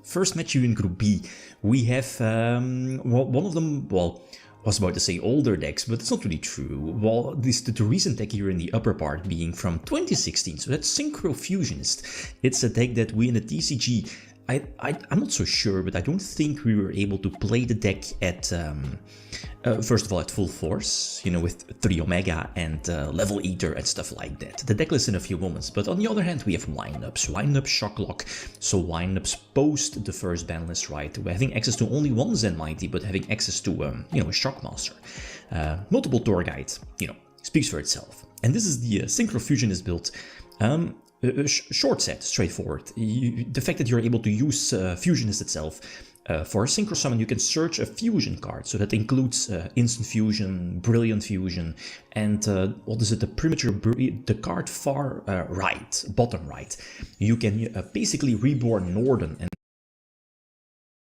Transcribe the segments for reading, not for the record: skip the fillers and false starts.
First match here in Group B, we have one of them, well, I was about to say older decks, but it's not really true. Well, the recent deck here in the upper part being from 2016, so that's Synchro Fusionist. It's a deck that we in the TCG, I'm not so sure, but I don't think we were able to play the deck at, first of all, at full force, you know, with 3 Omega and Level Eater and stuff like that. The deck list in a few moments, but on the other hand, we have windups, shock lock, so windups post the first ban list, right? We're having access to only one Zen Mighty, but having access to, you know, a Shockmaster. Multiple Tour Guide, you know, speaks for itself. And this is the Synchro Fusionist build. Short set, straightforward. The fact that you're able to use Fusionist itself for a Synchro Summon, you can search a fusion card, so that includes Instant Fusion, Brilliant Fusion, and what is it, the Premature, the card far right, bottom right. You can basically reborn Norden, and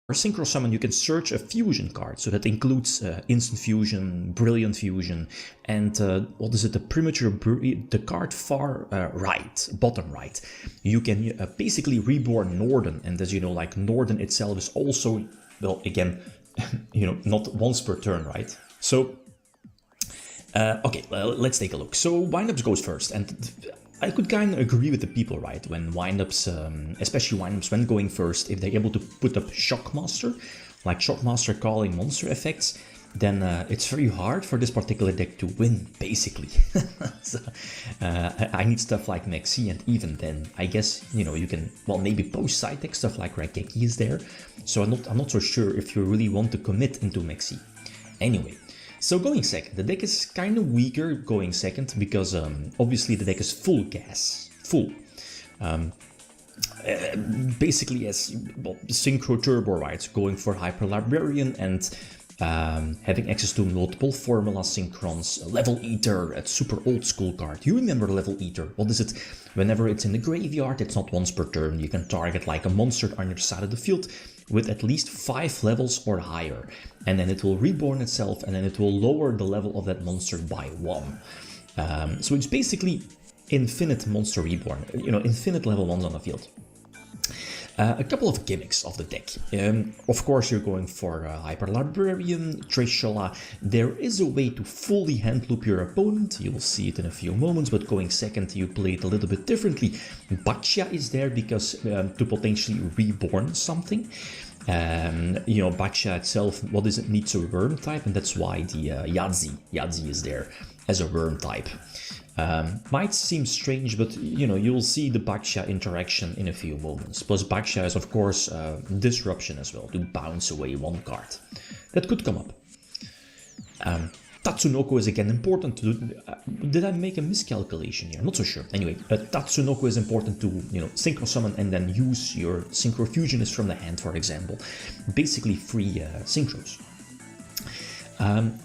for Synchro Summon, you can search a fusion card, so that includes Instant Fusion, Brilliant Fusion, and what is it, the Premature, the card far right, bottom right. You can basically reborn Norden, and as you know, like Norden itself is also, well, again, you know, not once per turn, right? So, okay, let's take a look. So windups goes first, and I could kind of agree with the people, right, when windups, especially windups when going first, if they're able to put up Shockmaster, like Shockmaster calling monster effects, then it's very hard for this particular deck to win, basically. So, I need stuff like Mexi, and even then, I guess, you know, you can, well, maybe post side deck stuff like Raigeki is there, so I'm not so sure if you really want to commit into Mexi. Anyway. So going second, the deck is kind of weaker going second because obviously the deck is full gas, full. Basically as, well, Synchro Turbo, right, going for Hyper Librarian and having access to multiple formula synchrons, Level Eater, a super old school card. You remember Level Eater? What is it? Whenever it's in the graveyard, it's not once per turn. You can target like a monster on your side of the field with at least 5 levels or higher, and then it will reborn itself, and then it will lower the level of that monster by 1. So it's basically infinite monster reborn, you know, infinite level 1s on the field. A couple of gimmicks of the deck. Of course, you're going for Hyper Librarian, Trishula. There is a way to fully hand loop your opponent. You'll see it in a few moments, but going second, you play it a little bit differently. Baccia is there because to potentially reborn something. You know, Baccia itself, what is it, needs a worm type, and that's why the Yadzi is there as a worm type. Might seem strange, but you know, you'll see the Baccia interaction in a few moments. Plus Baccia is of course disruption as well, to bounce away one card. That could come up. Tatsunoko is again important to do. Did I make a miscalculation here? I'm not so sure. Anyway, Tatsunoko is important to, you know, Synchro Summon and then use your Synchro Fusionist from the hand, for example. Basically free synchros.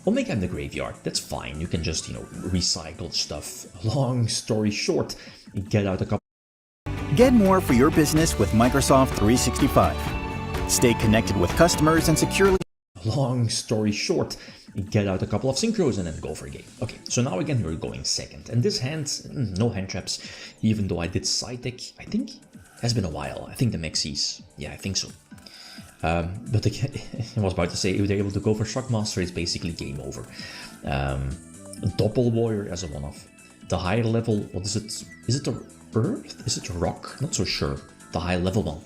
Omega in the graveyard, that's fine, you can just, you know, recycle stuff. Long story short, get out a couple. Get more for your business with Microsoft 365. Stay connected with customers and securely. Long story short, get out a couple of synchros and then go for a game. Okay, so now again we're going second, and this hand, no hand traps, even though I did side deck, I think, has been a while. I think the Mexis, yeah, I think so. But again, I was about to say, if they're able to go for Shockmaster, it's basically game over. Doppel Warrior as a one-off. The higher level, what is it? Is it a Earth? Is it a Rock? Not so sure. The high level one.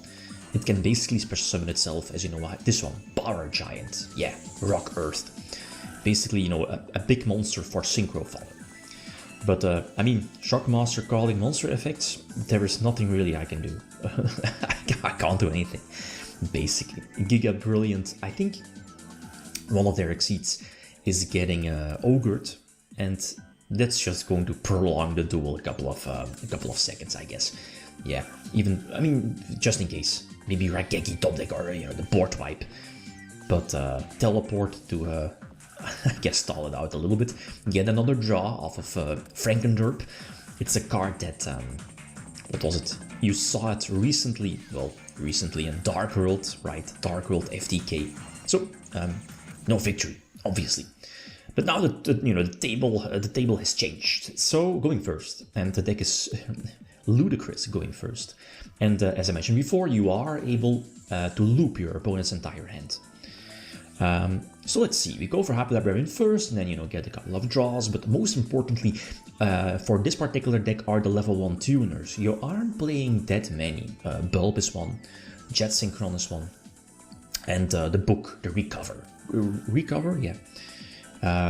It can basically special summon itself, as you know, this one, Power Giant. Yeah, Rock Earth. Basically, you know, a big monster for Synchro Fall. But, I mean, Shockmaster calling monster effects, there is nothing really I can do. I can't do anything. Basically, Giga Brilliant, I think one of their exceeds is getting ogred, and that's just going to prolong the duel a couple of seconds, I guess. Yeah, even, I mean, just in case, maybe Raigeki top deck or, you know, the board wipe, but teleport to I guess stall it out a little bit, get another draw off of Frankenderp. It's a card that what was it? You saw it recently, well, recently in Dark World, right? Dark World FTK. So, no victory, obviously. But now the table has changed. So going first, and the deck is ludicrous going first. And as I mentioned before, you are able to loop your opponent's entire hand. So let's see, we go for Happy Librarian first, and then, you know, get a couple of draws, but most importantly, for this particular deck are the level 1 tuners. You aren't playing that many. Bulb is one, Jet Synchron is one, and the book, the Recover. Recover, yeah.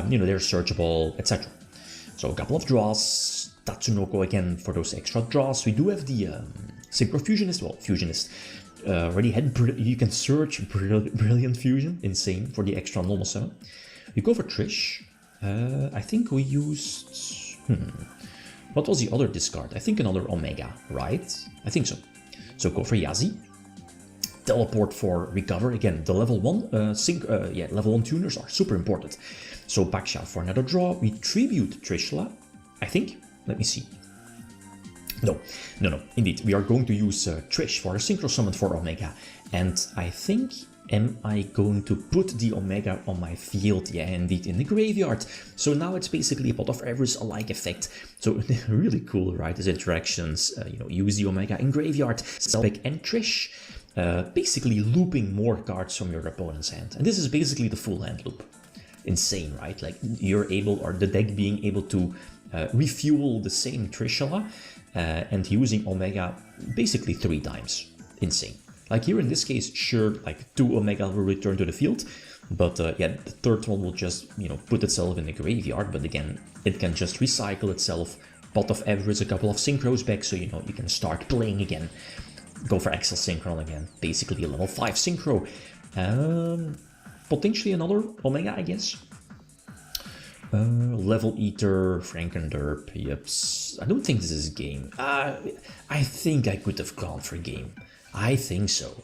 You know, they're searchable, etc. So a couple of draws, Tatsunoko again for those extra draws. We do have the Synchro Fusionist, well, Fusionist. Already had, you can search Brilliant Fusion, insane, for the extra normal summon. We go for Trish. I think we used... What was the other discard? I think another Omega, right? I think so. So go for Yazi. Teleport for Recover. Again, the level 1 level 1 tuners are super important. So Baksha for another draw. We tribute Trishla, I think. Let me see. No, indeed, we are going to use Trish for a Synchro Summon for Omega, and I think, am I going to put the Omega on my field? Yeah, indeed, in the graveyard. So now it's basically a Pot of Avarice-alike effect. So really cool, right? These interactions, you know, use the Omega in graveyard, Selbek and Trish, basically looping more cards from your opponent's hand. And this is basically the full hand loop. Insane, right? Like, you're able, or the deck being able to refuel the same Trishula, and using Omega basically 3 times. Insane. Like here in this case, sure, like 2 Omega will return to the field, but yeah, the third one will just, you know, put itself in the graveyard, but again, it can just recycle itself, Pot of Avarice, a couple of Synchros back, so, you know, you can start playing again. Go for Axel Synchron again, basically a level 5 Synchro. Potentially another Omega, I guess. Level Eater, Frankenderp, yips. I don't think this is game. I think I could have gone for game. I think so.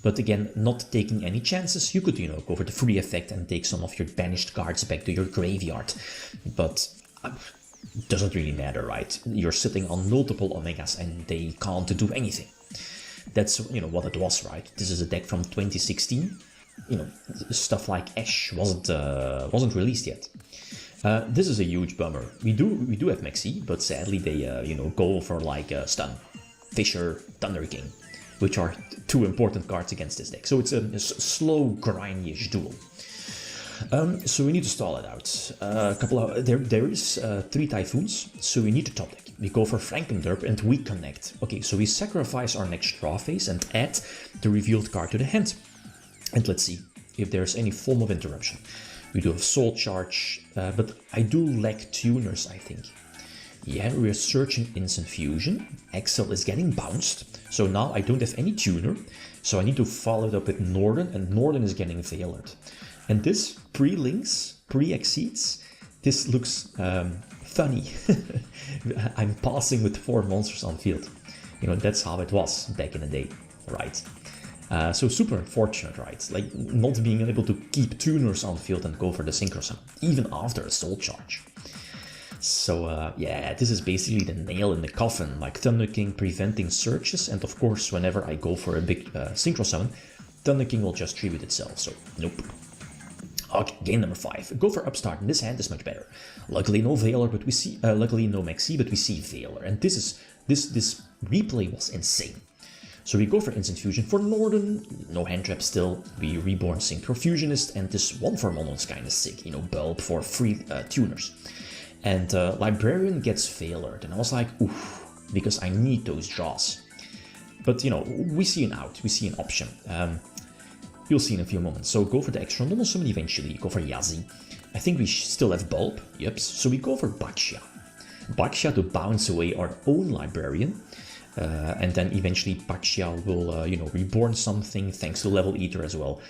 But again, not taking any chances. You could, you know, go for the free effect and take some of your banished cards back to your graveyard. But it doesn't really matter, right? You're sitting on multiple Omegas and they can't do anything. That's, you know, what it was, right? This is a deck from 2016. You know, stuff like Ash wasn't released yet. This is a huge bummer. We do have Maxi, but sadly they you know, go for like Stun, Fisher, Thunder King, which are 2 important cards against this deck. So it's a slow, grindy-ish duel. So we need to stall it out. There is 3 Typhoons, so we need to top deck. We go for Frankenderp and we connect. Okay, so we sacrifice our next draw phase and add the revealed card to the hand. And let's see if there's any form of interruption. We do have Soul Charge, but I do lack tuners, I think. Yeah, we're searching Instant Fusion. Excel is getting bounced, so now I don't have any tuner. So I need to follow it up with Norden, and Norden is getting Veilered. And this pre-links, pre-exceeds, this looks funny. I'm passing with 4 monsters on field. You know, that's how it was back in the day, right? So super unfortunate, right? Like, not being able to keep tuners on field and go for the Synchro Summon, even after a Soul Charge. So yeah, this is basically the nail in the coffin, like Thunder King preventing searches, and of course, whenever I go for a big Synchro Summon, Thunder King will just tribute itself, so nope. Okay, game number 5. Go for Upstart, and this hand is much better. Luckily no Veiler, but we see, luckily no Maxi, but we see Veiler, and this replay was insane. So we go for Instant Fusion for Norden, no hand trap still, we reborn Synchro Fusionist, and this 1-for-1 is kinda sick, you know, Bulb for free tuners. And Librarian gets Veilered, and I was like, oof, because I need those draws. But, you know, we see an out, we see an option. You'll see in a few moments. So go for the extra normal summon eventually, go for Yazi. I think we still have Bulb, yep, so we go for Baksha. Baksha to bounce away our own Librarian. And then eventually Baksha will, you know, reborn something thanks to Level Eater as well.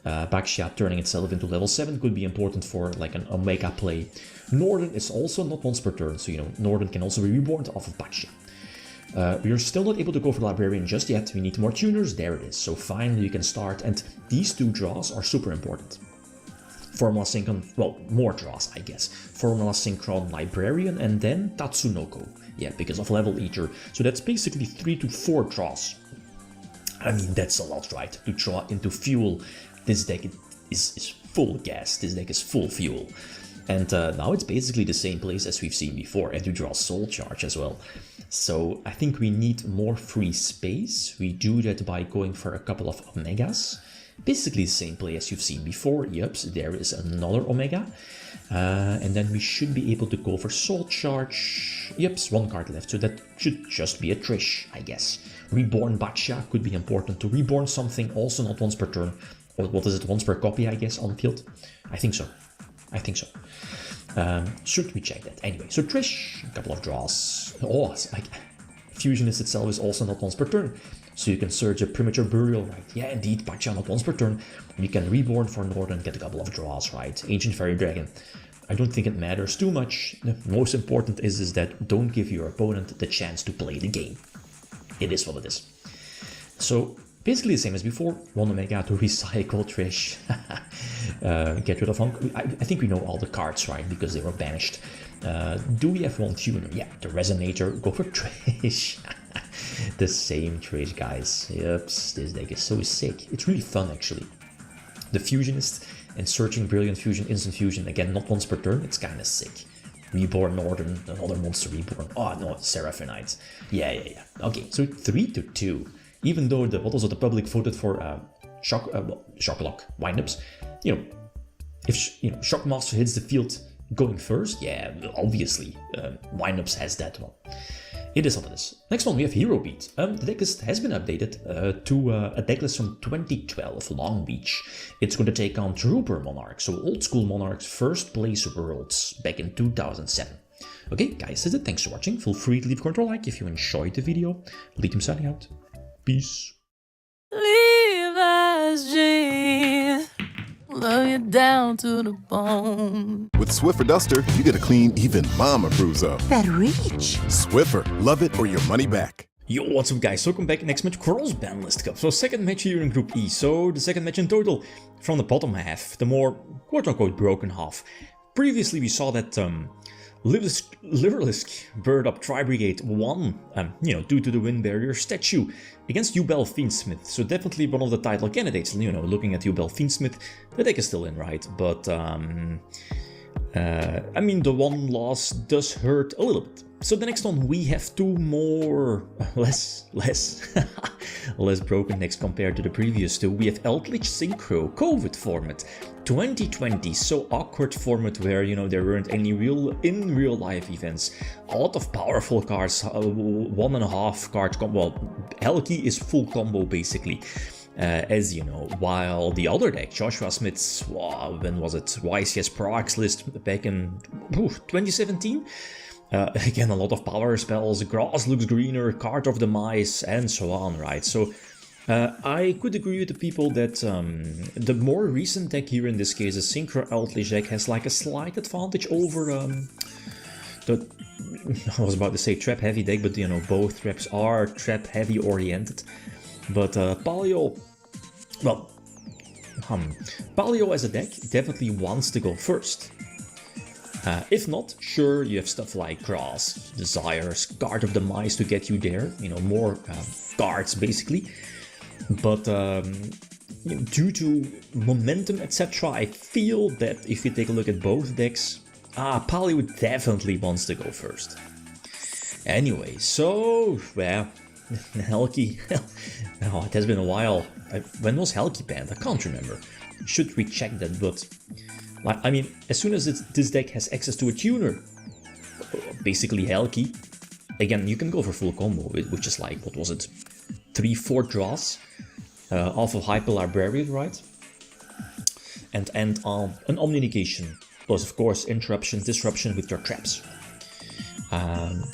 Baksha turning itself into level 7 could be important for like an Omega play. Norden is also not once per turn, so you know, Norden can also be reborn off of Baksha. We are still not able to go for Librarian just yet, we need more tuners, there it is. So finally you can start, and these 2 draws are super important. Formula Synchron, well, more draws, I guess. Formula Synchron Librarian and then Tatsunoko. Yeah, because of Level Eater. So that's basically 3 to 4 draws. I mean, that's a lot, right? To draw into fuel. This deck is full gas. This deck is full fuel. And now it's basically the same place as we've seen before, and you draw Soul Charge as well. So I think we need more free space. We do that by going for a couple of Omegas. Basically the same play as you've seen before. Yep, so there is another Omega. And then we should be able to go for Soul Charge. Yep, one card left, so that should just be a Trish, I guess. Reborn Batcha could be important to reborn something, also not once per turn. Or what is it, once per copy, I guess, on field? I think so. I think so. Should we check that? Anyway, so Trish, a couple of draws. Oh, Fusionist itself is also not once per turn. So you can search a Premature Burial, right? Yeah, indeed, Batcha not once per turn. You can Reborn for Northern, get a couple of draws, right? Ancient Fairy Dragon. I don't think it matters too much. The most important is that don't give your opponent the chance to play the game. It is what it is. So basically the same as before. 1 Omega to recycle Trish. Get rid of Hunk. I think we know all the cards, right? Because they were banished. Do we have 1 tuner? Yeah, the Resonator. Go for Trish. The same Trish, guys. Yep, this deck is so sick. It's really fun, actually. The Fusionist and searching Brilliant Fusion, Instant Fusion. Again, not once per turn. It's kind of sick. Reborn Northern, another monster reborn. Oh no, Seraphonite. Yeah. Okay, so 3-2. Even though what was it, the public voted for Shocklock windups. If Shockmaster hits the field going first, yeah, obviously windups has that one. It is what it is. Next one, we have Hero Beat. The decklist has been updated to a decklist from 2012, Long Beach. It's going to take on Trooper Monarchs, so old school Monarchs, first place worlds back in 2007. Okay, guys, that's it. Thanks for watching. Feel free to leave a comment or like if you enjoyed the video. LITHIUM signing out. Peace. Love you down to the bone. With Swiffer Duster, you get a clean even mama approves of. That reach. Swiffer, love it or your money back. Yo, what's up guys, welcome back. Next match, Cross Banlist Cup. So second match here in Group E. So the second match in total from the bottom half, the more quote-unquote broken half. Previously we saw that Lyrilisc bird up Tribrigade won, due to the wind barrier statue against Yubel Fiendsmith. So definitely one of the title candidates, looking at Yubel Fiendsmith, the deck is still in, right? But, I mean, the one loss does hurt a little bit. So the next one, we have two more, less broken decks compared to the previous two. We have Eldritch Synchro, COVID format, 2020, so awkward format where, there weren't any real life events. A lot of powerful cards, 1.5 card combo, well, Helki is full combo basically. As you know, while the other deck, Joshua Smith's, when was it, YCS Pro X list back in 2017? Again, a lot of power spells, grass looks greener, card of the mice, and so on, right? So I could agree with the people that the more recent deck here, in this case, the Synchro Eldritch deck, has like a slight advantage over the, I was about to say trap heavy deck, but both traps are trap heavy oriented. But Paleo, well, Paleo as a deck definitely wants to go first. If not, sure, you have stuff like Grass, Desires, Guard of the Mice to get you there, more cards basically. But due to momentum, etc., I feel that if you take a look at both decks, Paleo definitely wants to go first. Anyway, so, well, Helki, oh, it has been a while. When was Helki banned? I can't remember. Should recheck that, but I mean, as soon as this deck has access to a tuner, basically Helki, again, you can go for full combo, which is like, what was it, 3-4 draws off of Hyper Librarian, right? And end on an Omni-Negation, plus of course Interruption, Disruption with your traps.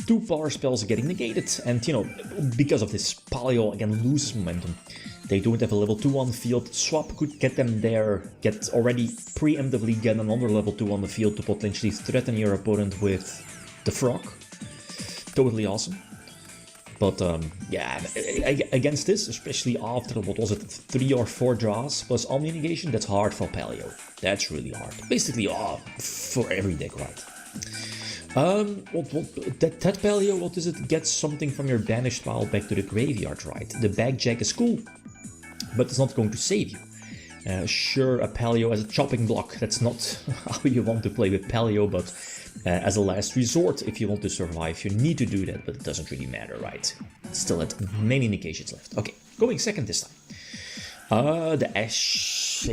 2 power spells are getting negated, and because of this, Paleo again loses momentum. They don't have a level 2 on the field. Swap could get them there, preemptively get another level 2 on the field to potentially threaten your opponent with the Frog. Totally awesome. But yeah, against this, especially after, what was it, 3 or 4 draws plus Omni-Negation, that's hard for Paleo. That's really hard. Basically, for every deck, right? That Paleo, what is it? Get something from your banished pile back to the graveyard, right? The Backjack is cool, but it's not going to save you. Sure, a Paleo as a chopping block, that's not how you want to play with Paleo, but as a last resort, if you want to survive, you need to do that, but it doesn't really matter, right? Still had many indications left. Okay, going second this time. The Ash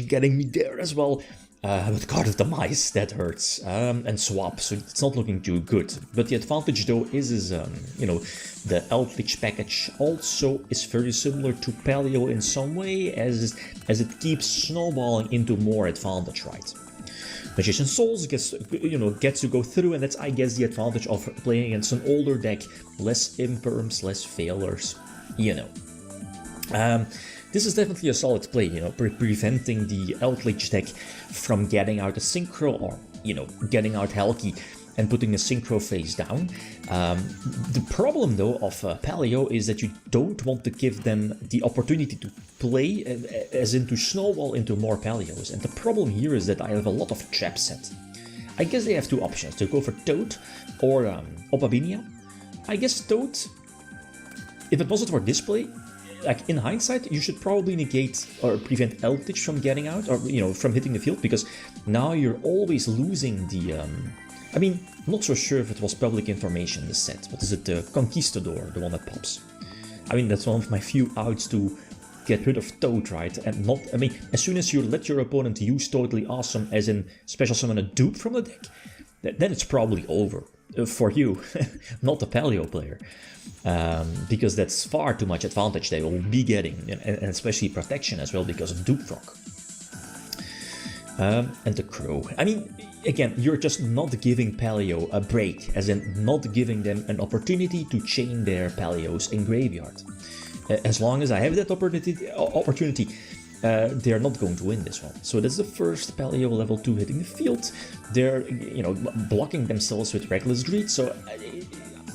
getting me there as well. With Guard of the Mice, that hurts, and Swap, so it's not looking too good. But the advantage though is the Eldritch package also is very similar to Paleo in some way, as it keeps snowballing into more advantage, right? Magician Souls gets to go through, and that's, I guess, the advantage of playing against an older deck, less imperms, less failures, This is definitely a solid play, preventing the Eldritch deck from getting out a Synchro or, getting out Helki and putting a Synchro face down. The problem, though, of Paleo is that you don't want to give them the opportunity to play, as in to snowball into more Paleos. And the problem here is that I have a lot of traps set. I guess they have two options, to go for Toad or Opabinia. I guess Toad, if it wasn't for display, like in hindsight, you should probably negate or prevent Eldritch from getting out, or from hitting the field, because now you're always losing the. I'm not so sure if it was public information in the set. What is it? The Conquistador, the one that pops. That's one of my few outs to get rid of Toad, right? And not. As soon as you let your opponent use Totally Awesome, as in special summon a dupe from the deck, then it's probably over for you, not the Paleo player. Because that's far too much advantage they will be getting, and especially protection as well because of Dupe Frog. And the Crow. Again, you're just not giving Paleo a break, as in not giving them an opportunity to chain their Paleos in graveyard. As long as I have that opportunity, they're not going to win this one. So that's the first Paleo level 2 hitting the field. They're, blocking themselves with Reckless Greed, so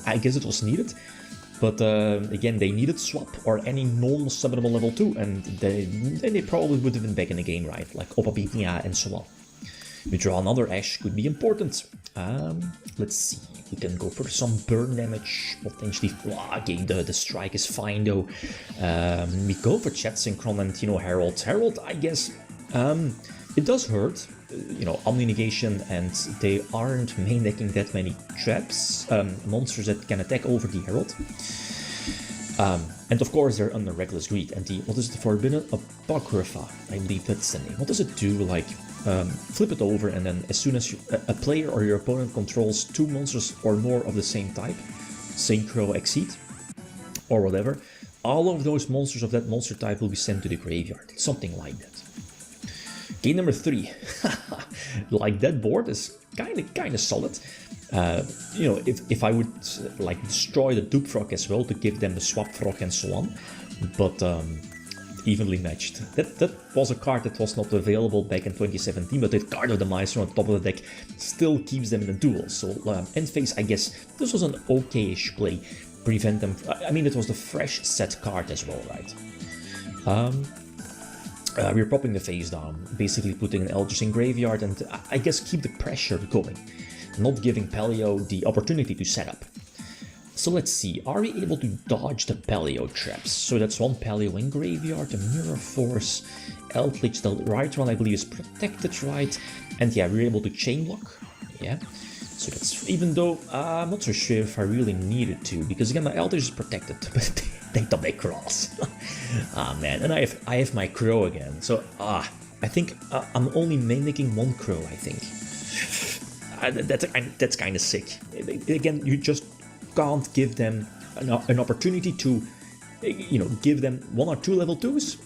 I guess it was needed. But again, they needed Swap or any normal summonable level 2, and then they probably would have been back in the game, right? Like Opabinia and so on. We draw another Ash, could be important. Let's see, we can go for some burn damage, potentially. Okay, the strike is fine though. We go for Chat Synchron and, Herald. Herald, I guess, it does hurt. Omni Negation, and they aren't main decking that many traps, monsters that can attack over the Herald. And of course they're under Reckless Greed, and what is the Forbidden Apocrypha? I believe that's the name. What does it do? Like, flip it over, and then as soon as a player or your opponent controls 2 monsters or more of the same type, Synchro, Exceed, or whatever, all of those monsters of that monster type will be sent to the graveyard. Something like that. Game number 3. Like, that board is kind of solid. If I would destroy the Dupe Frog as well to give them the Swap Frog and so on, but evenly matched. That was a card that was not available back in 2017, but that Guard of the Mice on top of the deck still keeps them in the duel. So end phase, I guess this was an okay-ish play. Prevent them. It was the fresh set card as well, right? We're popping the face down, basically putting an Eldritch in graveyard, and I guess keep the pressure going, not giving Paleo the opportunity to set up. So let's see, are we able to dodge the Paleo traps? So that's one Paleo in graveyard, a Mirror Force, Eldritch, the right one I believe is protected, right? And yeah, we're able to chain block, yeah. So that's, even though I'm not so sure if I really needed to, because again my Eldritch is protected, but they don't make cross. Ah man, and I have my Crow again, so I think I'm only making one Crow, I think. That's kind of sick. Again, you just can't give them an opportunity to, give them 1 or 2 level 2s.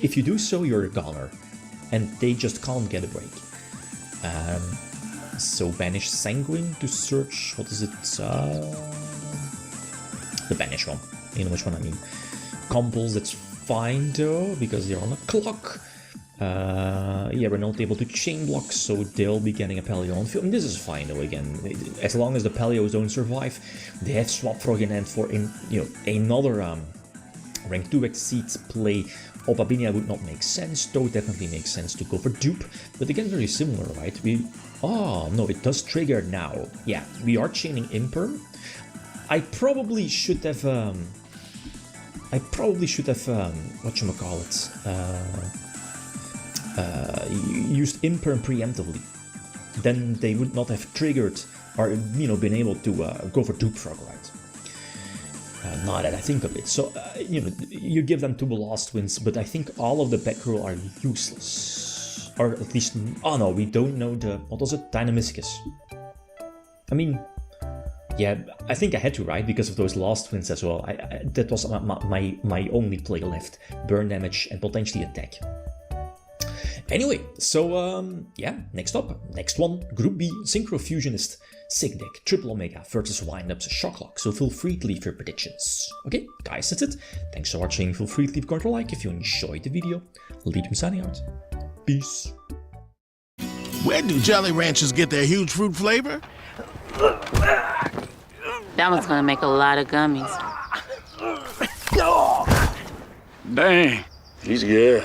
If you do so, you're a goner, and they just can't get a break. So banish Sanguine to search, what is it? The banish one. You know which one I mean. Compulse, that's fine though, because they're on a clock. Yeah, we're not able to chain block, so they'll be getting a Paleo on field. And this is fine though, again. As long as the Paleos don't survive, they have Swap Frog in hand for another rank 2 Exceed play. Opabinia would not make sense, though definitely makes sense to go for Dupe. But again, very similar, right? Oh, no, it does trigger now. Yeah, we are chaining Imperm. I probably should have, whatchamacallit, used Imperm preemptively, then they would not have triggered or been able to go for Dupe Frog, right? Now that I think of it, so you give them 2 blast wins, but I think all of the back row are useless, or at least no, we don't know the what was it, Dynamiscus. I mean, yeah, I think I had to, right, because of those last wins as well. That was my only play left: burn damage and potentially attack. Anyway, so yeah, next one, Group B, Synchro Fusionist, Sick Deck, Triple Omega versus Windups, Shocklock. So feel free to leave your predictions. Okay, guys, that's it. Thanks for watching. Feel free to leave a comment or like if you enjoyed the video. LITHIUM signing out. Peace. Where do Jolly Ranchers get their huge fruit flavor? That one's gonna make a lot of gummies. Dang, he's good.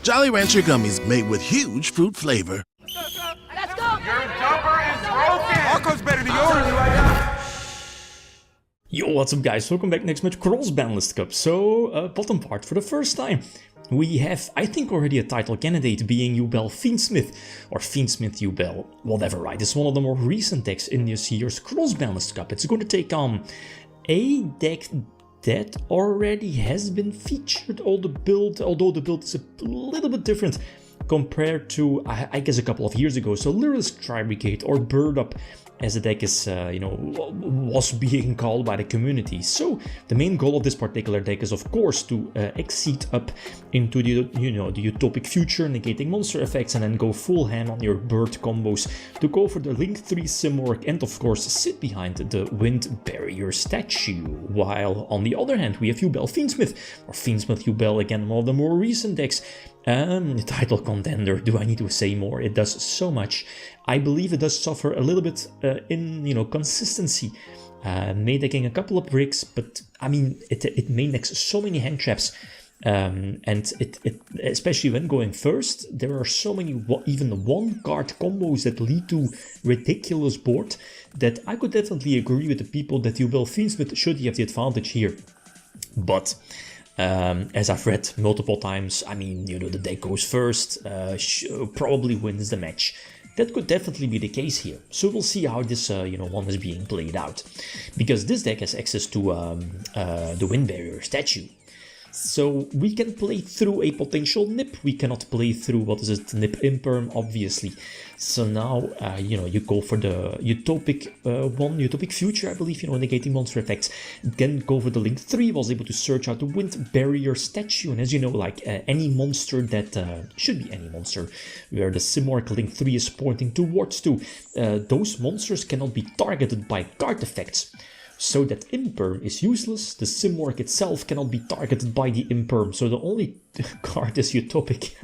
Jolly Rancher gummies made with huge fruit flavor. Let's go! Your jumper is broken! Marco's better than yours right now. Yo, what's up guys? Welcome back next match, Cross Banlist Cup. So, bottom part for the first time. We have, I think, already a title candidate being Yubel Fiendsmith, or Fiendsmith Yubel, whatever, right? It's one of the more recent decks in this year's Cross Banlist Cup. It's going to take on a deck that already has been featured, although the build is a little bit different compared to, I guess, a couple of years ago. So Lyrilisc, Tribrigade, or Bird Up, as the deck is, was being called by the community. So the main goal of this particular deck is, of course, to exceed up into the, the utopic future, negating monster effects, and then go full ham on your bird combos to go for the Link 3 Simorg, and of course sit behind the Wind Barrier statue. While on the other hand, we have Yubel Fiendsmith, or Fiendsmith Yubel, again, one of the more recent decks. Title contender, do I need to say more? It does so much. I believe it does suffer a little bit in, consistency. Main decking a couple of bricks, but I mean, it main decks so many hand traps. And it especially when going first, there are so many even one card combos that lead to ridiculous board that I could definitely agree with the people that Yubel Fiendsmith should have the advantage here. But as I've read multiple times, I mean, the deck goes first, probably wins the match. That could definitely be the case here. So we'll see how this, one is being played out. Because this deck has access to the Wind Barrier statue. So we can play through a potential Nip. We cannot play through, Nip Imperm, obviously. So now, you go for the Utopic Future, I believe, negating monster effects. Then go for the Link 3, was able to search out the Wind Barrier statue. And as you know, like any monster that should be any monster, where the Simorg Link 3 is pointing towards those monsters cannot be targeted by card effects. So that Imperm is useless, the Simorg itself cannot be targeted by the Imperm, so the only card is Utopic.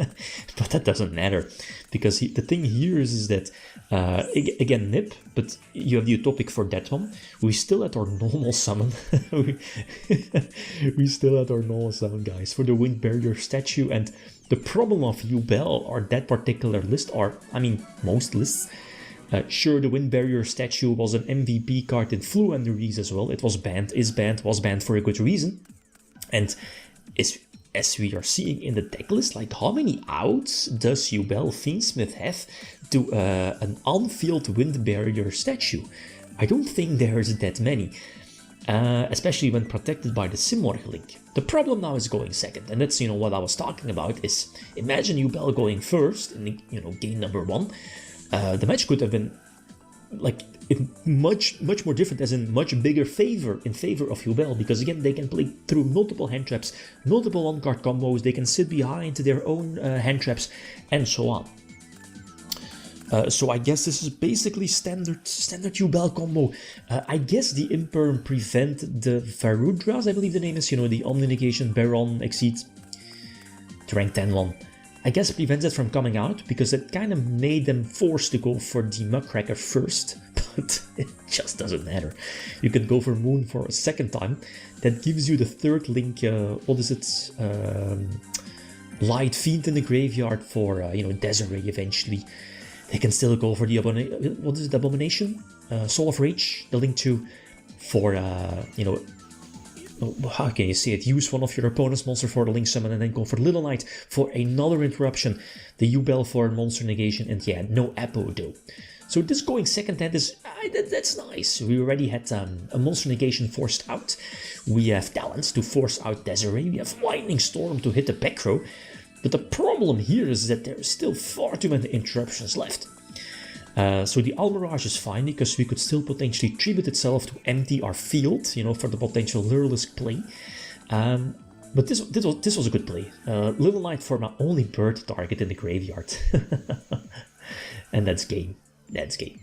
But that doesn't matter, because the thing here is that, again, Nip, but you have the Utopic for that one. We still at our normal summon. we still at our normal summon, guys, for the Wind Barrier statue. And the problem of Yubel, or that particular list, or, I mean, most lists, sure, the Wind Barrier statue was an MVP card in Fluenderies as well. It was banned, was banned for a good reason. And as we are seeing in the deck list, like, how many outs does Yubel Fiendsmith have to an on-field Wind Barrier statue? I don't think there's that many. Especially when protected by the Simorg Link. The problem now is going second, and that's, what I was talking about, is imagine Yubel going first in, game number 1. The match could have been like much more different, as in much bigger in favor of Yubel, because again they can play through multiple hand traps, multiple on-card combos, they can sit behind their own hand traps, and so on. So I guess this is basically standard Yubel combo. I guess the Imperm prevent the Varudras, I believe the name is, the Omni-Negation Baron Exceed, the rank 10 one. I guess prevents it from coming out, because it kind of made them forced to go for the Muckracker first, but it just doesn't matter. You can go for Moon for a second time. That gives you the third Link, Light Fiend in the graveyard for, Desiree eventually. They can still go for the Abomination? Soul of Rage, the Link 2, for, how can you say it? Use one of your opponent's monster for the Link Summon and then go for Little Knight for another interruption. The Yubel for monster negation, and yeah, no Apo though. So this going second hand is, that's nice. We already had a monster negation forced out. We have Talents to force out Desiree. We have Lightning Storm to hit the back row. But the problem here is that there is still far too many interruptions left. So the Almirage is fine, because we could still potentially tribute itself to empty our field, you know, for the potential Lyrilisc play. But this was a good play. Little Knight for my only bird target in the graveyard. And that's game. That's game.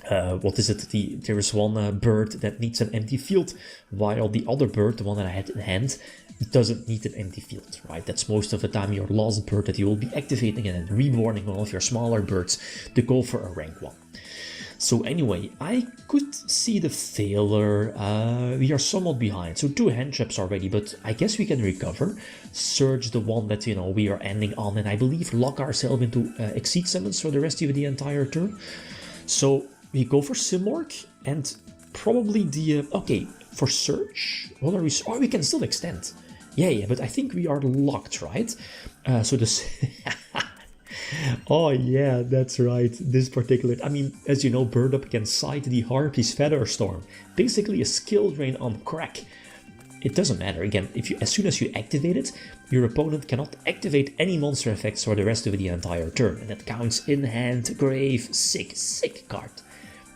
What is it? There is one bird that needs an empty field, while the other bird, the one that I had in hand, doesn't need an empty field, right? That's most of the time your last bird that you will be activating and then reborning one of your smaller birds to go for a rank 1. So anyway, I could see the failure. We are somewhat behind, so 2 hand traps already, but I guess we can recover. Surge the one that, you know, we are ending on, and I believe lock ourselves into Exceed summons for the rest of the entire turn. So we go for Simorgh, and probably the... okay, for Surge, what are we... oh, we can still extend. Yeah, but I think we are locked, right? So this... oh yeah, that's right. This particular... I mean, as you know, Bird Up can cite the Harpy's Feather Storm. Basically a skill drain on crack. It doesn't matter. Again, as soon as you activate it, your opponent cannot activate any monster effects for the rest of the entire turn. And that counts in hand, grave, sick card.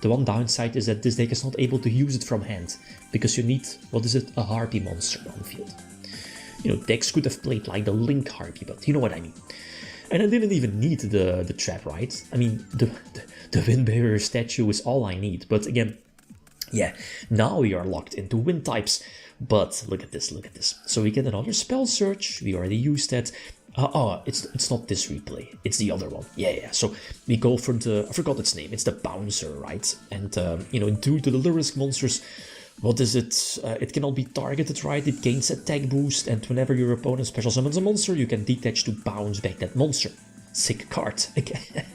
The one downside is that this deck is not able to use it from hand, because you need, what is it, a Harpy monster on the field. You know, decks could have played like the Link Harpy, but you know what I mean. And I didn't even need the trap, right? I mean, the Windbearer statue is all I need. But again, yeah, now we are locked into wind types. But look at this, look at this. So we get another Spell Search. We already used that. It's not this replay. It's the other one. Yeah. So we go for the... I forgot its name. It's the Bouncer, right? And, you know, due to the Lyrilisc monsters... what is it? It cannot be targeted, right? It gains attack boost, and whenever your opponent special summons a monster, you can detach to bounce back that monster. Sick card. Again.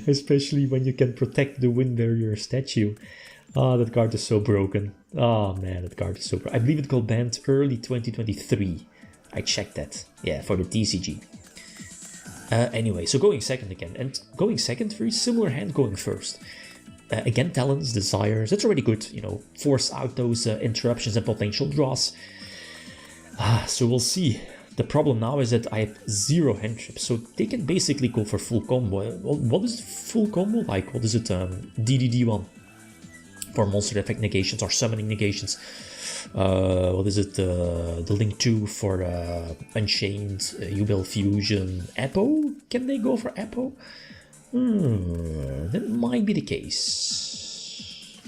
Especially when you can protect the Wind Barrier statue. Ah, that card is so broken. Oh man, that card is so broken. I believe it got banned early 2023. I checked that. Yeah, for the TCG. Anyway, so going second again. And going second, very similar hand going first. Again, Talents, Desires, that's already good, you know, force out those interruptions and potential draws. So we'll see. The problem now is that I have 0 hand traps, so they can basically go for full combo. What is full combo like? What is it? DDD1 for monster effect negations or summoning negations. What is it? The Link 2 for Unchained, Yubel Fusion, Apo? Can they go for Apo? That might be the case.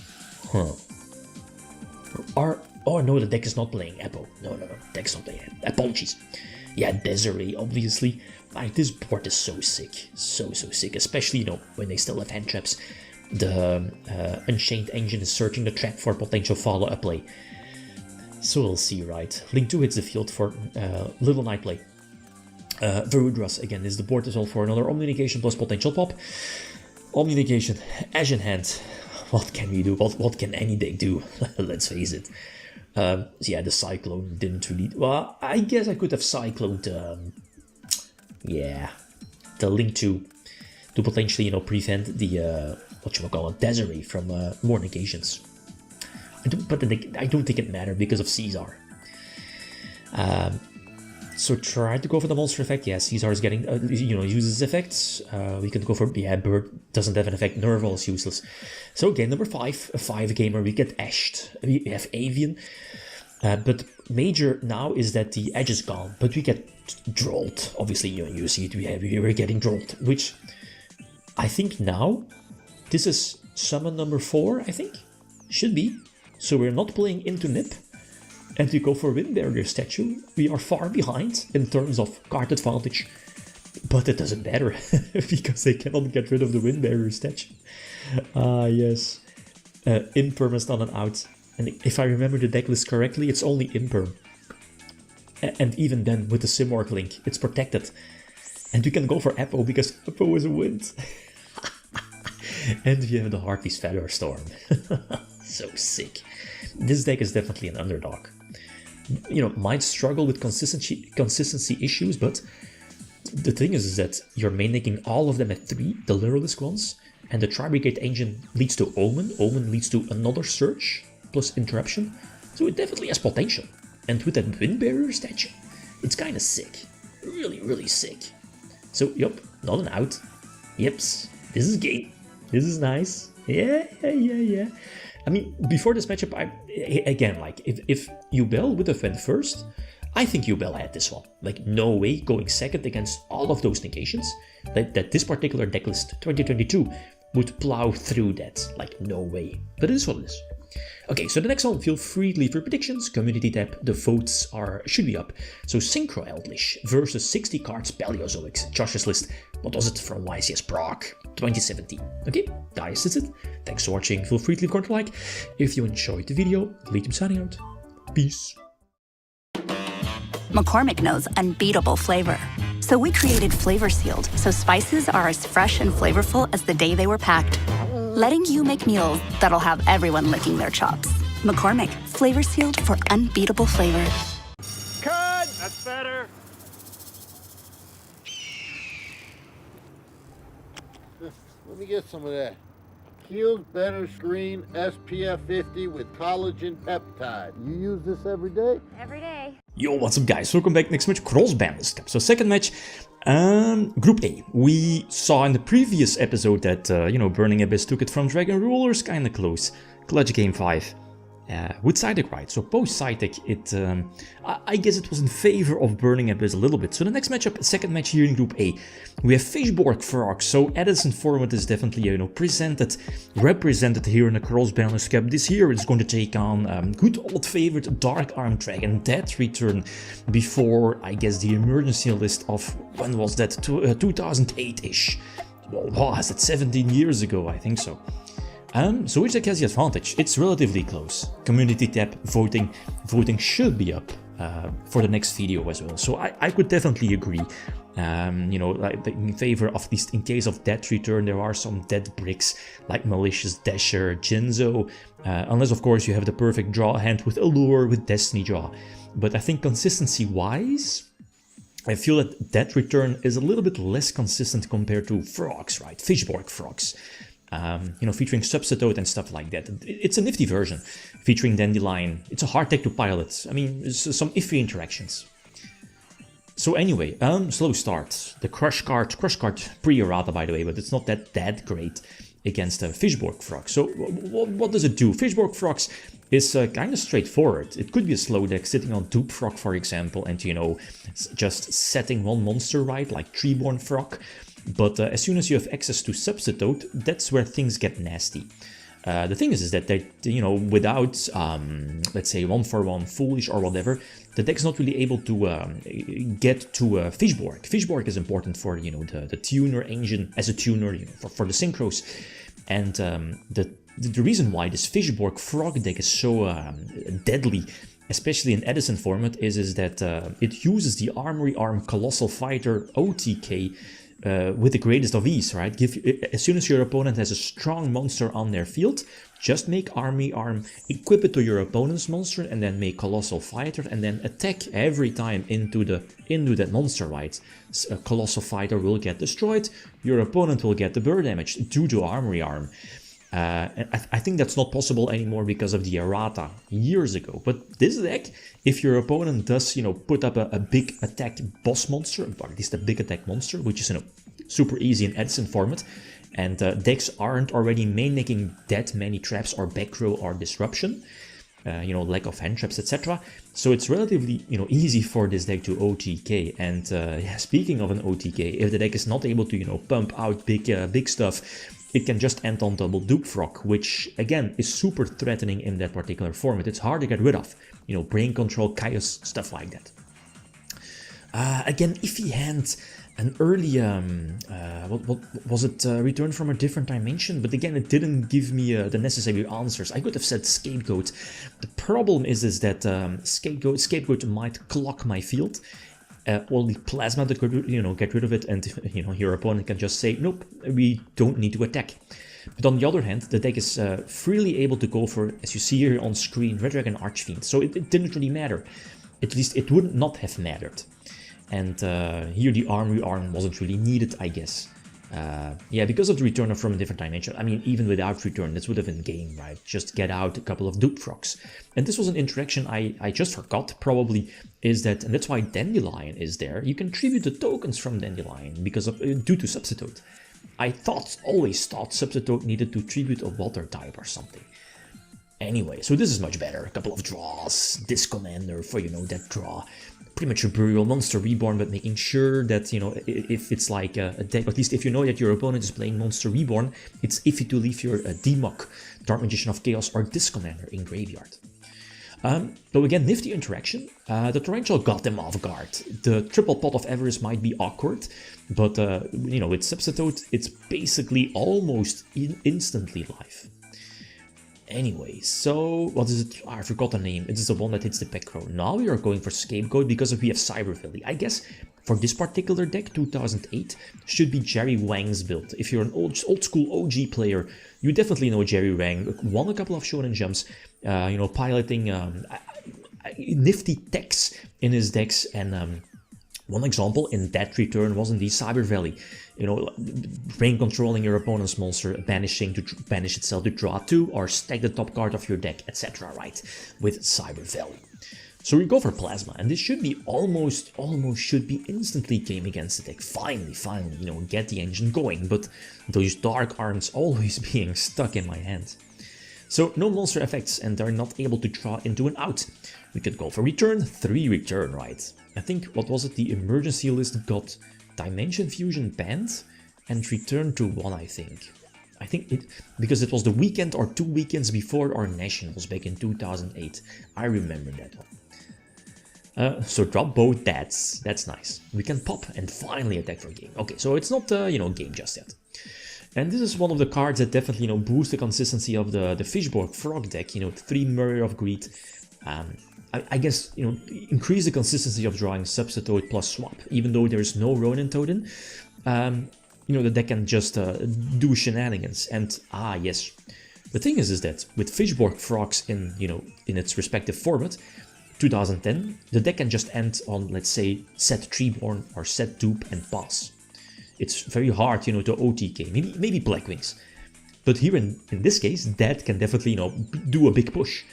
Oh no, the deck is not playing Apo. No, deck's not playing. Apologies. Yeah, Desiree, obviously. Like, this board is so sick. So sick. Especially, you know, when they still have hand traps. The Unchained Engine is searching the trap for potential follow-up play. So we'll see, right? Link 2 hits the field for Little Knight play. Verudras, again, is the board as well for another Omni Negation plus potential pop. Omni Negation, Ash in hand. What can we do? What can any deck do? Let's face it. So yeah, the Cyclone didn't really... Well, I guess I could have Cycloned... yeah, the Link 2 to potentially, you know, prevent the... Desiree from more negations. I don't think it mattered because of Caesar. So try to go for the monster effect. Yeah, Caesar is getting, uses effects. We can go for, Bird doesn't have an effect. Nerval is useless. So game number 5, a 5-gamer, we get Ashed. We have Avian. But major now is that the edge is gone, but we get Drolled. Obviously, you see it, we were getting Drolled, which I think now, this is summon number 4, I think? Should be. So we're not playing into Nip. And we go for Wind Barrier statue. We are far behind in terms of card advantage. But it doesn't matter, because they cannot get rid of the Wind Barrier statue. Yes. Imperm is not an out. And if I remember the deck list correctly, it's only Imperm. And even then, with the Simorgh link, it's protected. And you can go for Apo, because Apo is a wind. And we have the Harpy's Feather Storm. So sick. This deck is definitely an underdog. You know, might struggle with consistency issues, but the thing is that you're making all of them at 3, the Lyrilisc ones, and the Tribrigade engine leads to Omen. Omen leads to another Surge plus Interruption, so it definitely has potential. And with that Wind Barrier statue, it's kind of sick. Really, really sick. So, yup, not an out. Yeps, this is game. This is nice. Yeah. I mean, before this matchup, again, like, if Yubel would have went first, I think Yubel had this one. Like, no way going second against all of those negations. That this particular decklist 2022 would plow through that. Like, no way. But it is what it is. Okay, so the next one, feel free to leave your predictions. Community tab, the votes should be up. So Synchro Eldritch versus 60 cards Paleozoics. Josh's list. What was it from YCS Prague 2017? Okay, guys, that's it. Thanks for watching. Feel free to leave a comment, like. If you enjoyed the video, LITHIUM signing out. Peace. McCormick knows unbeatable flavor. So we created Flavor Sealed, so spices are as fresh and flavorful as the day they were packed. Letting you make meals that'll have everyone licking their chops. McCormick, Flavor Sealed for unbeatable flavor. Cut! That's better. Let me get some of that. Kiehl's Better Screen SPF 50 with collagen peptide. You use this every day? Every day. Yo, what's up guys? Welcome back. Next match, Cross Banlist Cup. So second match, Group A. We saw in the previous episode that, you know, Burning Abyss took it from Dragon Rulers, kinda close. Clutch game 5. With side deck right, so post side deck, I guess it was in favor of Burning Abyss a little bit. So the next matchup, second match here in Group A, we have Fishborg Frog. So Edison format is definitely, you know, represented here in the Cross Banlist Cup. This year it's going to take on good old favorite Dark Arm Dragon, that return before, I guess, the emergency list of, when was that, 2008-ish. Well, was it 17 years ago, I think so. So which deck has the advantage? It's relatively close. Community tab voting should be up for the next video as well. So I could definitely agree. You know, like in favor of, at least in case of dead return, there are some dead bricks like Malicious Dasher, Jinzo, unless of course you have the perfect draw hand with Allure, with Destiny Draw. But I think consistency wise, I feel that dead return is a little bit less consistent compared to Frogs, right? Fishborg Frogs. You know, featuring Substitute and stuff like that. It's a nifty version, featuring Dandelion. It's a hard deck to pilot. I mean, some iffy interactions. So anyway, slow start. The Crush card pre-errata by the way, but it's not that great against Fishborg Frog. So what does it do? Fishborg Frogs is kind of straightforward. It could be a slow deck sitting on Dupe Frog, for example, and, you know, just setting one monster right, like Treeborn Frog. But as soon as you have access to Substitute, that's where things get nasty. The thing is that they, you know, without, let's say 1-for-1 Foolish or whatever, the deck's not really able to get to Fishborg. Fishborg is important for, you know, the tuner engine as a tuner, you know, for the synchros. And the reason why this Fishborg Frog deck is so deadly, especially in Edison format, is that it uses the Armory Arm Colossal Fighter OTK with the greatest of ease, right? As soon as your opponent has a strong monster on their field, just make Army Arm, equip it to your opponent's monster, and then make Colossal Fighter, and then attack every time into that monster, right? A Colossal Fighter will get destroyed, your opponent will get the burn damage due to Armory Arm. I think that's not possible anymore because of the errata years ago. But this deck, if your opponent does, you know, put up a big attack boss monster, or at least a big attack monster, which is, you know, super easy in Edison format, and decks aren't already making that many traps or back row or disruption, you know, lack of hand traps, etc. So it's relatively, you know, easy for this deck to OTK. And yeah, speaking of an OTK, if the deck is not able to, you know, pump out big stuff, it can just end on double Dupe Frog, which again is super threatening in that particular format. It's hard to get rid of, you know, Brain Control, Chaos, stuff like that. Again, iffy hand, an early, what was it, Return from a Different Dimension? But again, it didn't give me the necessary answers. I could have said Scapegoat. The problem is that Scapegoat might clock my field. Only Plasma that could, you know, get rid of it, and, you know, your opponent can just say, nope, we don't need to attack. But on the other hand, the deck is freely able to go for, as you see here on screen, Red Dragon Archfiend. So it didn't really matter. At least it would not have mattered. And here the Armory Arm wasn't really needed, I guess. Yeah, because of the return from a different dimension. I mean, even without return, this would have been game, right? Just get out a couple of dupe frogs. And this was an interaction I just forgot, probably, is that, and that's why Dandelion is there. You can tribute the tokens from Dandelion because of due to Substitute. I always thought Substitute needed to tribute a water type or something. Anyway, so this is much better. A couple of draws, Disc Commander for, you know, that draw. Premature Burial, Monster Reborn, but making sure that, you know, if it's like a deck, at least if you know that your opponent is playing Monster Reborn, it's iffy to leave your Demok, Dark Magician of Chaos, or Disc Commander in graveyard. Though again, nifty interaction. The Torrential got them off guard. The triple pot of Avarice might be awkward, but, you know, with Substitute, it's basically almost instantly live. Anyway, so what is it? I forgot the name. It is the one that hits the back row. Now we are going for Scapegoat because we have Cyber Valley. I guess for this particular deck, 2008 should be Jerry Wang's build. If you're an old school OG player, you definitely know Jerry Wang. Won a couple of Shonen Jumps, you know, piloting nifty techs in his decks. And one example in that return was indeed Cyber Valley. You know, brain controlling your opponent's monster, banishing to banish itself to draw 2, or stack the top card of your deck, etc. Right, with Cyber Valley. So we go for Plasma, and this should be almost should be instantly game against the deck. Finally, you know, get the engine going. But those dark arms always being stuck in my hand. So no monster effects, and they're not able to draw into an out. We could go for return, 3 return, right? I think, what was it? The emergency list got Dimension Fusion banned and returned to 1, I think. I think it, because it was the weekend or 2 weekends before our Nationals back in 2008. I remember that one. So drop both, that's nice. We can pop and finally attack for game. Okay, so it's not, you know, game just yet. And this is one of the cards that definitely, you know, boost the consistency of the Fishborg Frog deck. You know, 3 Mirror of Greed. I guess, you know, increase the consistency of drawing Substitute plus Swap. Even though there is no Ronin Totem, you know, the deck can just do shenanigans. And, yes, the thing is that with Fishborg Frogs in, you know, in its respective format, 2010, the deck can just end on, let's say, set Treeborn or set Dupe and pass. It's very hard, you know, to OTK, maybe Blackwings. But here in this case, that can definitely, you know, do a big push.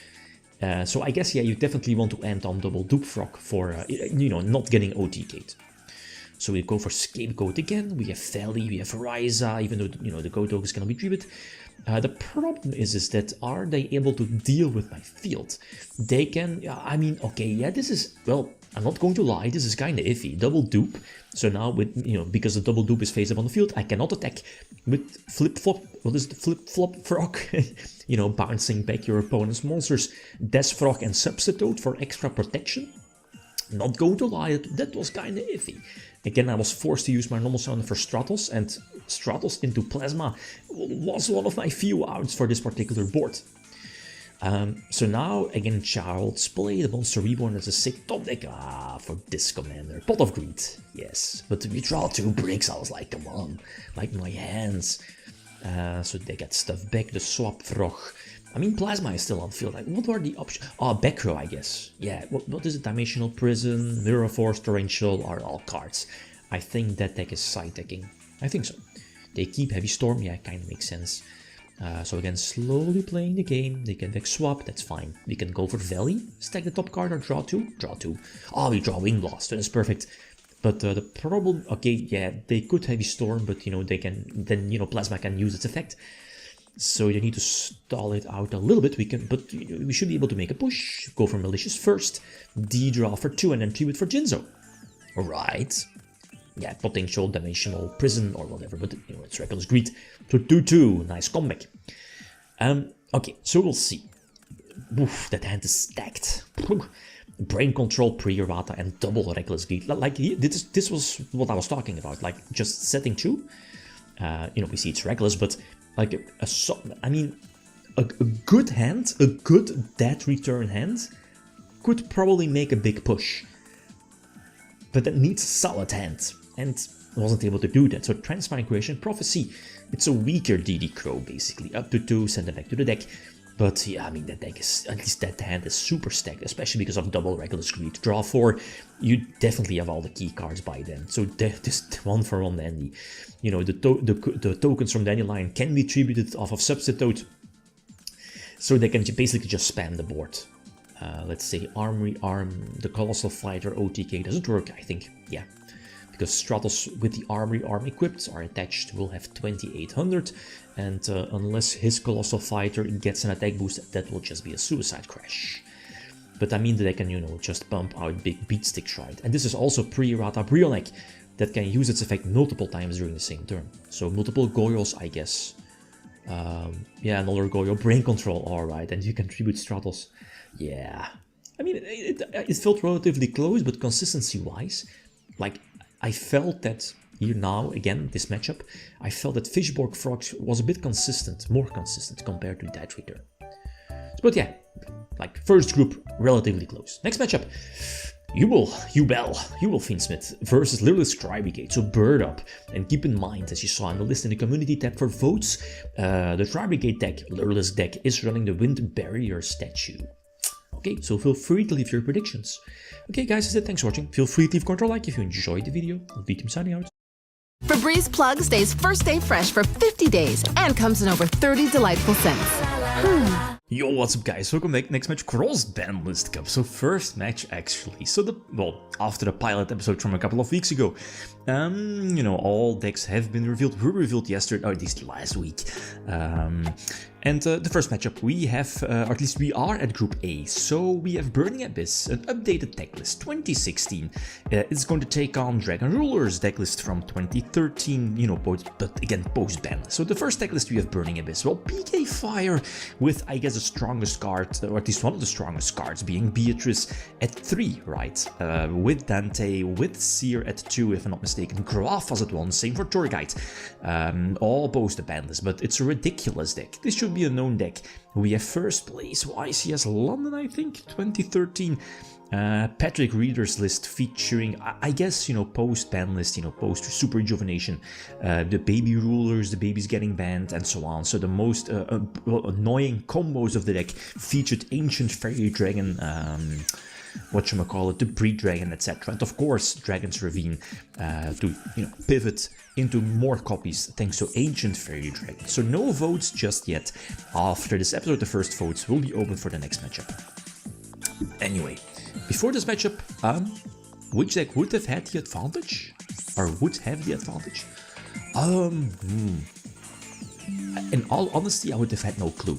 So I guess, yeah, you definitely want to end on double Dupe Frog for, you know, not getting OTK'd. So we go for Scapegoat again, we have Valley, we have Ryza, even though, you know, the Goat Dogs cannot be treated. The problem is that are they able to deal with my field? They can, I mean, okay, yeah, this is, well, I'm not going to lie, this is kind of iffy. Double Dupe, so now with, you know, because the double Dupe is face up on the field, I cannot attack with Flip-Flop, what is the Flip-Flop Frog? You know, bouncing back your opponent's monsters. Death Frog and Substitute for extra protection. Not going to lie, that was kind of iffy. Again, I was forced to use my normal summon for Stratos, and Stratos into Plasma was one of my few outs for this particular board. So now, again, Child's Play, the Monster Reborn is a sick top deck. For Disc Commander. Pot of Greed, yes. But we draw 2 bricks, I was like, come on, like my hands. So they get stuff back, the Swap Frog. I mean, Plasma is still on field. Like, what are the options? back row, I guess. Yeah, what is it? Dimensional Prison, Mirror Force, Torrential are all cards. I think that deck is side decking. I think so. They keep Heavy Storm, yeah, kind of makes sense. So again, slowly playing the game. They can deck swap, that's fine. We can go for Valley, stack the top card or draw 2. Draw 2. We draw Wing Blast, that's perfect. But the problem, okay, yeah, they could Heavy Storm, but, you know, they can, then, you know, Plasma can use its effect. So you need to stall it out a little bit. But we should be able to make a push. Go for Malicious first, D-draw for 2, and then tribute for Jinzo. Alright. Yeah, potential Dimensional Prison or whatever, but, you know, it's Reckless Greed to 2-2. Nice comeback. Okay, so we'll see. Oof, that hand is stacked. Brain Control, Pre-Errata, and double Reckless Greed. Like, this was what I was talking about. Like, just setting 2. You know, we see it's Reckless, but like I mean, a good hand, a good dead return hand, could probably make a big push. But that needs a solid hand. And wasn't able to do that. So Transmigration Prophecy, it's a weaker DD Crow basically. Up to 2, send it back to the deck. But yeah, I mean, that deck is, at least that hand is super stacked, especially because of double Reckless Greed. Draw 4, you definitely have all the key cards by then. So just 1-for-1 dandy. You know, the tokens from Dandelion can be tributed off of Substitute. So they can basically just spam the board. Let's say Armory Arm, the Colossal Fighter OTK doesn't work, I think, yeah. Because Stratos with the Armory Arm equipped are attached will have 2800, and unless his Colossal Fighter gets an attack boost, that will just be a suicide crash. But I mean that they can, you know, just pump out big beatsticks, right? And this is also pre-Rata Brionek that can use its effect multiple times during the same turn. So multiple Goyos, I guess. Yeah, another Goyo, Brain Control, alright, and you can tribute Stratos. Yeah, I mean, it felt relatively close, but consistency-wise, like, I felt that here now, again, this matchup, I felt that Fishborg Frog was a bit consistent, more consistent compared to that return. But yeah, like, first group, relatively close. Next matchup, Yubel Fiendsmith versus Lyrilisc Tribrigade. So bird up, and keep in mind, as you saw in the list in the community tab for votes, the Tribrigade deck, Lyrilisc deck, is running the Wind Barrier statue. Okay, so feel free to leave your predictions. Okay guys, that's it, thanks for watching. Feel free to leave a comment or like if you enjoyed the video. LITHIUM signing out. Febreze Plug stays first day fresh for 50 days and comes in over 30 delightful scents. Yo, what's up guys, welcome back. Next match, Cross Banlist Cup. So first match actually. So after the pilot episode from a couple of weeks ago, you know, all decks have been revealed, were revealed yesterday, or at least last week. And the first matchup we have, or at least we are at Group A. So we have Burning Abyss, an updated deck list, 2016. It's going to take on Dragon Ruler's deck list from 2013, you know, but again, post-ban. So the first deck list we have Burning Abyss. Well, PK Fire with, I guess, the strongest card, or at least one of the strongest cards, being Beatrice at 3, right? With Dante, with Seer at 2, if I'm not mistaken. Graf at 1, same for Tour Guide. All post-ban list, but it's a ridiculous deck. This should be a known deck. We have first place YCS London, I think, 2013. Patrick Reader's list featuring, I guess, you know, post-ban list, you know, post-super rejuvenation, the baby rulers, the babies getting banned, and so on. So the most annoying combos of the deck featured Ancient Fairy Dragon, whatchamacallit, the Breed Dragon, etc. And of course, Dragon's Ravine to, you know, pivot into more copies thanks to Ancient Fairy Dragon. So no votes just yet. After this episode, the first votes will be open for the next matchup. Anyway, before this matchup, which deck would have had the advantage? Or would have the advantage? In all honesty, I would have had no clue.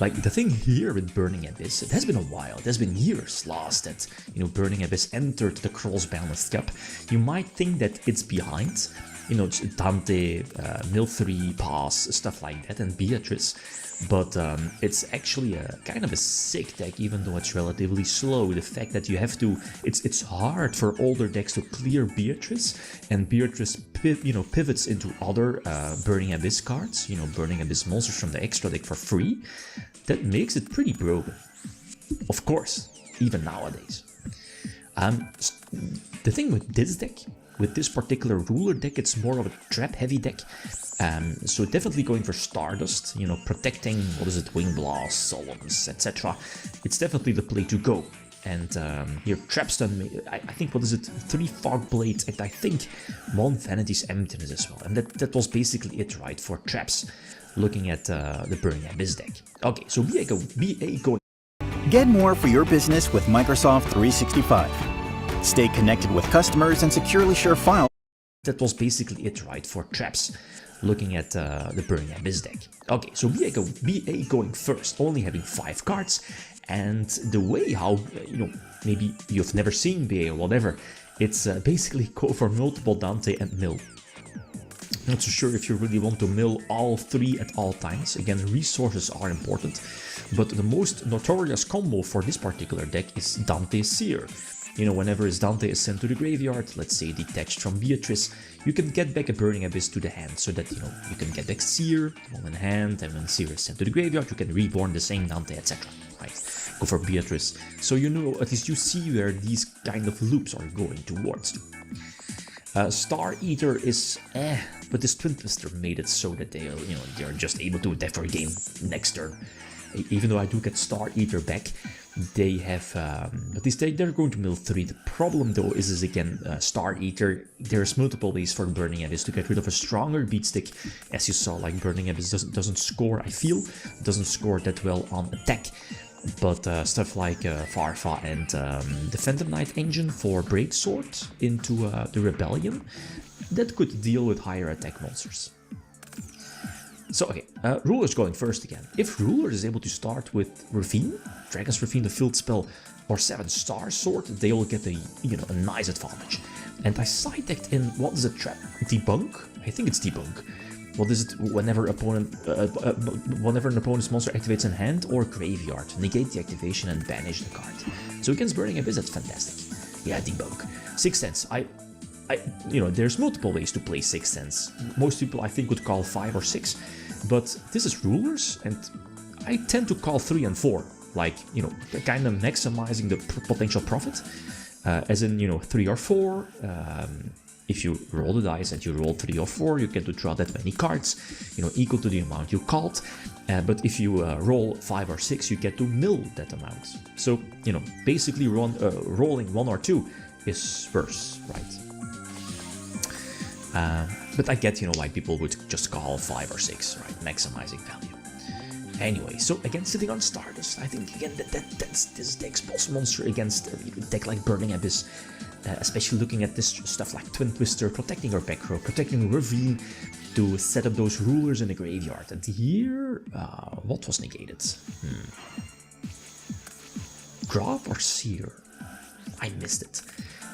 Like, the thing here with Burning Abyss, it has been a while, it has been years last that, you know, Burning Abyss entered the Cross Banlist Cup. You might think that it's behind, you know, it's Dante, Mill 3, Pass, stuff like that, and Beatrice. But it's actually a kind of a sick deck, even though it's relatively slow. The fact that you have to, it's hard for older decks to clear Beatrice, and Beatrice, you know, pivots into other Burning Abyss cards, you know, Burning Abyss monsters from the extra deck for free. That makes it pretty broken. Of course, even nowadays. The thing with this deck, with this particular ruler deck, it's more of a trap-heavy deck. So definitely going for Stardust, you know, protecting, what is it, Wing Blast, Solons, etc. It's definitely the play to go. And here, Trapstun, I think, what is it, 3 Fog Blades, and I think 1 Vanity's Emptiness as well. And that was basically it, right, for traps, looking at the Burning Abyss deck. Okay, so BA going. Get more for your business with Microsoft 365. Stay connected with customers and securely share files. That was basically it, right, for traps, looking at the Burning Abyss deck. Okay, so BA going first, only having 5 cards, and the way how, you know, maybe you've never seen BA or whatever, it's basically go for multiple Dante and mill. Not so sure if you really want to mill all 3 at all times. Again, resources are important, but the most notorious combo for this particular deck is Dante Seer. You know, whenever his Dante is sent to the graveyard, let's say detached from Beatrice, you can get back a Burning Abyss to the hand, so that, you know, you can get back Seer, one in hand, and when Seer is sent to the graveyard, you can reborn the same Dante, etc. Right? Go for Beatrice. So you know, at least you see where these kind of loops are going towards. Star Eater is but this Twin Twister made it so that they're just able to attack for a game next turn. Even though I do get Star Eater back, they have, at least they're going to mill 3. The problem though is again, Star Eater, there's multiple ways for Burning Abyss to get rid of a stronger beatstick. As you saw, like Burning Abyss doesn't score, I feel, doesn't score that well on attack. But stuff like Farfa and the Phantom Knight engine for Breaksword into the Rebellion, that could deal with higher attack monsters. So okay, Ruler's going first again. If Ruler is able to start with Ravine, Dragon's Ravine, the field spell, or 7-star sword, they will get a nice advantage. And I side-decked in, what is it, Debunk? I think it's Debunk. What is it? Whenever an opponent's monster activates in hand or graveyard, negate the activation and banish the card. So against Burning Abyss, that's fantastic. Yeah, Debunk. 6 cents. There's multiple ways to play 6 cents. Most people I think would call 5 or 6, but this is Rulers, and I tend to call 3 and 4, like kind of maximizing the potential profit, as in 3 or 4. If you roll the dice and you roll 3 or 4, you get to draw that many cards, equal to the amount you called. But if you roll 5 or 6, you get to mill that amount. So basically rolling 1 or 2 is worse, right? But I get, why people would just call 5 or 6, right? Maximizing value. Anyway, so again, sitting on Stardust, I think again that's this deck's boss monster against a deck like Burning Abyss, especially looking at this stuff like Twin Twister, protecting our back row, protecting Ravine to set up those Rulers in the graveyard. And here, what was negated? Drop or Seer? I missed it.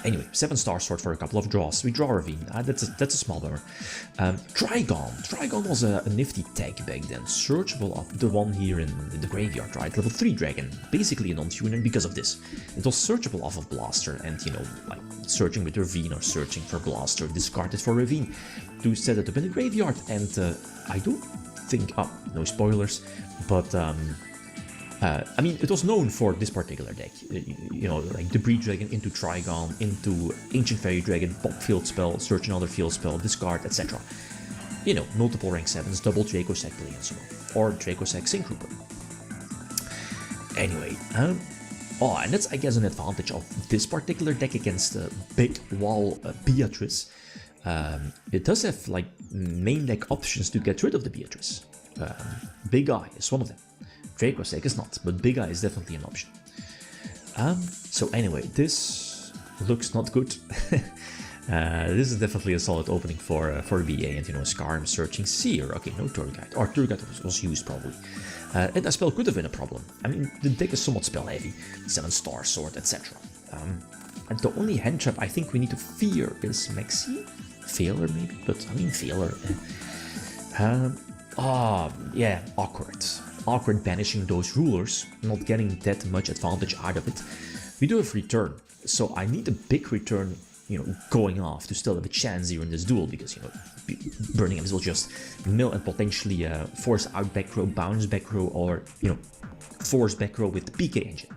Anyway, 7-star sword for a couple of draws. We draw Ravine. That's a small bummer. Trigon was a nifty tag back then. Searchable of the one here in the graveyard, right? Level 3 dragon. Basically a non-tuner because of this. It was searchable off of Blaster and, like searching with Ravine or searching for Blaster. Discarded for Ravine to set it up in the graveyard. And I don't think... Oh, no spoilers. But... I mean, it was known for this particular deck, like Debris Dragon into Trigon, into Ancient Fairy Dragon, pop field spell, search another field spell, discard, etc. Multiple rank 7s, double Dracossack play and so on, or Dracossack Synchrooper. Anyway, and that's, I guess, an advantage of this particular deck against Big Wall Beatrice. It does have, like, main deck options to get rid of the Beatrice. Big Eye is one of them. Dracossack is not, but Big Eye is definitely an option. So anyway, this looks not good. This is definitely a solid opening for BA, and Skarm searching Seer. Okay, no Tour Guide, or Tour Guide was used probably. And that spell could have been a problem. I mean, the deck is somewhat spell heavy, 7-star sword, etc. And the only hand trap I think we need to fear is Maxi, Failure maybe, but I mean Failure. Yeah, awkward banishing those Rulers, not getting that much advantage out of it. We do have return, so I need a big return, going off to still have a chance here in this duel, because, Burning Abyss will just mill and potentially force out back row, bounce back row, or, force back row with the PK engine,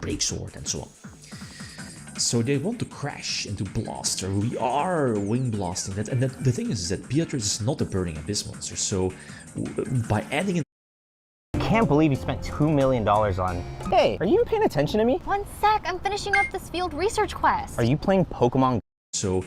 Breaksword, and so on. So they want to crash into Blaster. We are wing blasting that, and the thing is that Beatrice is not a Burning Abyss monster, so by adding in... I can't believe you spent $2 million on... Hey, are you paying attention to me? One sec, I'm finishing up this field research quest. Are you playing Pokemon? So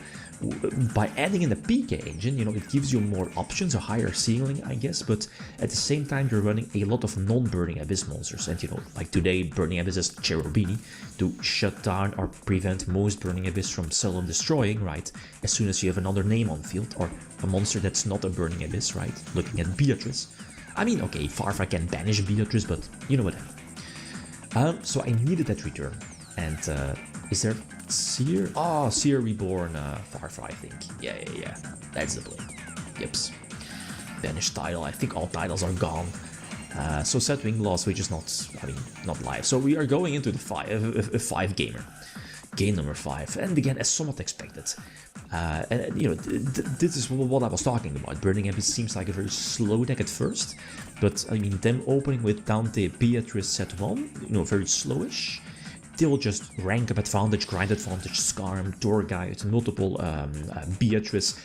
by adding in the PK engine, it gives you more options, a higher ceiling, I guess, but at the same time you're running a lot of non-Burning Abyss monsters, and like today Burning Abyss is Cherubini to shut down or prevent most Burning Abyss from self-destroying, right, as soon as you have another name on field, or a monster that's not a Burning Abyss, right, looking at Beatrice. I mean, okay, Farfa can banish Beatrice, but you know what I mean. So I needed that return, and is there Seer? Oh, Seer Reborn Farfa, I think. Yeah, that's the play. Yeps. Banish title, I think all titles are gone. So set wing loss, which is not live. So we are going into the 5 gamer. Game number 5, and again, as somewhat expected. And this is what I was talking about. Burning Abyss seems like a very slow deck at first, but I mean, them opening with Dante Beatrice set 1, very slowish. still just rank up advantage, grind advantage, Scarm, Door Guide, multiple Beatrice,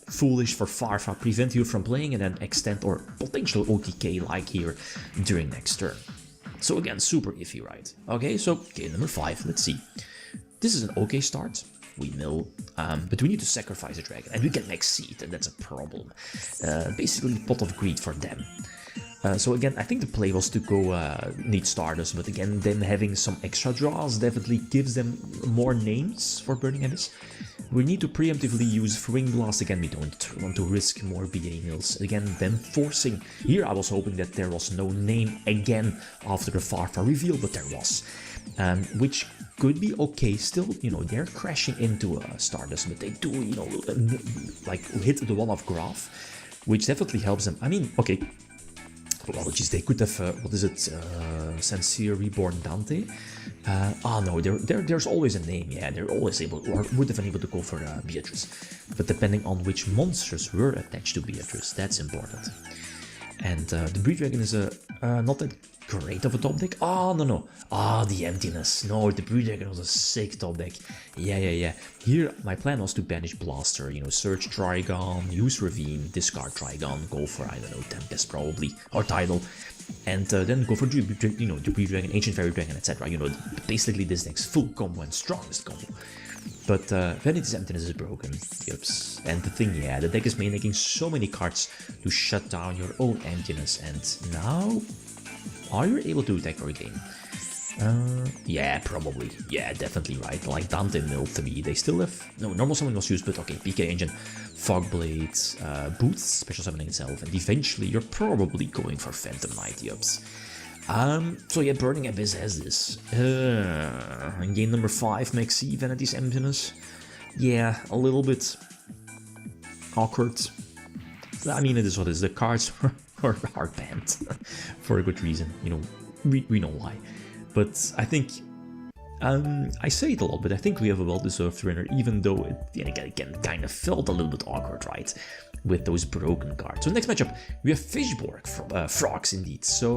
Foolish for Farfa, prevent you from playing, and then extend or potential OTK like here during next turn. So again, super iffy, right? Okay, so game number 5, let's see. This is an okay start. We mill, but we need to sacrifice a dragon, and we get Max Seed, and that's a problem. Basically, Pot of Greed for them. So again, I think the play was to go need Stardust, but again, them having some extra draws definitely gives them more names for Burning Abyss. We need to preemptively use Fring Blast. Again, we don't want to risk more BA mills. Again, them forcing. Here I was hoping that there was no name again after the Farfa reveal, but there was. Which could be okay still, you know, they're crashing into Stardust, but they do, you know, like hit the one of Graph, which definitely helps them. I mean, okay, apologies, they could have, what is it, Sincere Reborn Dante? No, there's always a name, yeah, they're always able, or would have been able to go for Beatrice. But depending on which monsters were attached to Beatrice, that's important. And the Breed Dragon is not that great of a top deck. No. The Emptiness. No, the Breed Dragon was a sick top deck. Yeah. Here, my plan was to banish Blaster, you know, search Trigon, use Ravine, discard Trigon, go for, I don't know, Tempest probably, or Tidal, and then go for, you know, the Breed Dragon, Ancient Fairy Dragon, etc. You know, basically this deck's full combo and strongest combo. But Vanity's Emptiness is broken, yups. And the thing, yeah, the deck is making so many cards to shut down your own Emptiness, and now, are you able to attack for a game? Yeah, probably. Yeah, definitely, right. Like Dante Mill 3, they still have... No, normal summon was used, but okay, PK Engine, Fogblade, Boots, special summoning itself, and eventually you're probably going for Phantom Knight, yups. So yeah, Burning Abyss has this. In game number 5, Maxi, Vanity's Emptiness. Yeah, a little bit awkward. I mean, it is what it is. The cards are banned for a good reason, you know, we know why. But I think, I say it a lot, but I think we have a well-deserved winner, even though it again kind of felt a little bit awkward, right, with those broken cards. So next matchup, we have Fishborg, Frogs indeed. So